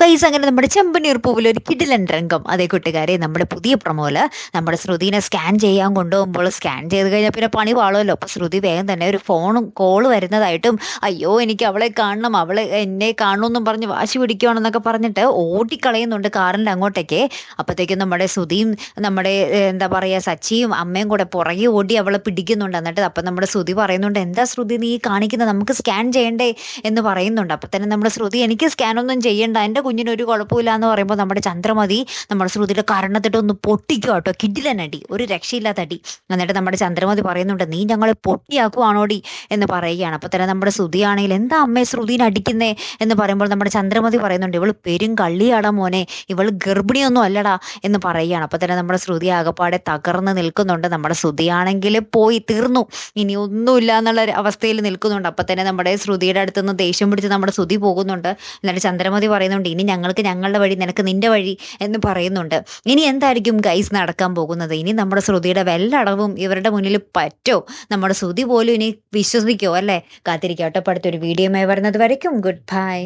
Guys, അങ്ങനെ നമ്മുടെ ചെമ്പനീർ പൂവിൽ ഒരു കിടിലൻ രംഗം. അതേ കൂട്ടുകാരെ, നമ്മുടെ പുതിയ പ്രൊമോല് നമ്മുടെ ശ്രുതിനെ സ്കാൻ ചെയ്യാൻ കൊണ്ടുപോകുമ്പോൾ സ്കാൻ ചെയ്ത് കഴിഞ്ഞാൽ പിന്നെ പണി പാളുമല്ലോ. അപ്പോൾ ശ്രുതി വേഗം തന്നെ ഒരു ഫോണും കോള് വരുന്നതായിട്ടും, അയ്യോ എനിക്ക് അവളെ കാണണം, അവളെ എന്നെ കാണണമെന്നും പറഞ്ഞ് വാശി പിടിക്കുകയാണെന്നൊക്കെ പറഞ്ഞിട്ട് ഓടിക്കളയുന്നുണ്ട് കാറിൻ്റെ അങ്ങോട്ടേക്ക്. അപ്പോഴത്തേക്കും നമ്മുടെ ശ്രുതിയും നമ്മുടെ എന്താ പറയുക സച്ചിയും അമ്മയും കൂടെ പുറകെ ഓടി അവളെ പിടിക്കുന്നുണ്ട്. എന്നിട്ട് അപ്പം നമ്മുടെ ശ്രുതി പറയുന്നുണ്ട്, എന്താ ശ്രുതി നീ കാണിക്കുന്നത്, നമുക്ക് സ്കാൻ ചെയ്യണ്ടേ എന്ന് പറയുന്നുണ്ട്. അപ്പം തന്നെ നമ്മുടെ ശ്രുതി, എനിക്ക് സ്കാനൊന്നും ചെയ്യണ്ട, എൻ്റെ കുഞ്ഞിനൊരു കുഴപ്പമില്ല എന്ന് പറയുമ്പോൾ നമ്മുടെ ചന്ദ്രമതി നമ്മുടെ ശ്രുതിയുടെ കരണത്തിട്ട് ഒന്ന് പൊട്ടിക്കുക കേട്ടോ. കിടിലനടി, ഒരു രക്ഷയില്ലാത്ത അടി. എന്നിട്ട് നമ്മുടെ ചന്ദ്രമതി പറയുന്നുണ്ട്, നീ ഞങ്ങളെ പൊട്ടിയാക്കുവാണോടി എന്ന് പറയുകയാണ്. അപ്പം തന്നെ നമ്മുടെ ശ്രുതിയാണെങ്കിൽ, എന്താ അമ്മേ ശ്രുതിനെ അടിക്കുന്നേ എന്ന് പറയുമ്പോൾ നമ്മുടെ ചന്ദ്രമതി പറയുന്നുണ്ട്, ഇവൾ പെരും കള്ളിയാടാ മോനെ, ഇവൾ ഗർഭിണിയൊന്നും അല്ലടാ എന്ന് പറയുകയാണ്. അപ്പം തന്നെ നമ്മുടെ ശ്രുതി ആകപ്പാടെ തകർന്ന് നിൽക്കുന്നുണ്ട്. നമ്മുടെ ശ്രുതിയാണെങ്കിൽ പോയി തീർന്നു, ഇനി ഒന്നുമില്ല എന്നുള്ള ഒരു അവസ്ഥയിൽ നിൽക്കുന്നുണ്ട്. അപ്പം തന്നെ നമ്മുടെ ശ്രുതിയുടെ അടുത്തുനിന്ന് ദേഷ്യം പിടിച്ച് നമ്മുടെ ശ്രുതി പോകുന്നുണ്ട്. എന്നിട്ട് ചന്ദ്രമതി പറയുന്നുണ്ട്, ഇനി ഞങ്ങൾക്ക് ഞങ്ങളുടെ വഴി, നിനക്ക് നിന്റെ വഴി എന്ന് പറയുന്നുണ്ട്. ഇനി എന്തായിരിക്കും ഗൈസ് നടക്കാൻ പോകുന്നത്? ഇനി നമ്മുടെ ശ്രുതിയുടെ വെല്ലടവും ഇവരുടെ മുന്നിൽ പറ്റോ? നമ്മുടെ ശ്രുതി പോലും ഇനി വിശ്വസിക്കോ അല്ലേ? കാത്തിരിക്കട്ടെ. അടുത്തൊരു വീഡിയോയുമായി വരുന്നത് വരയ്ക്കും ഗുഡ് ബൈ.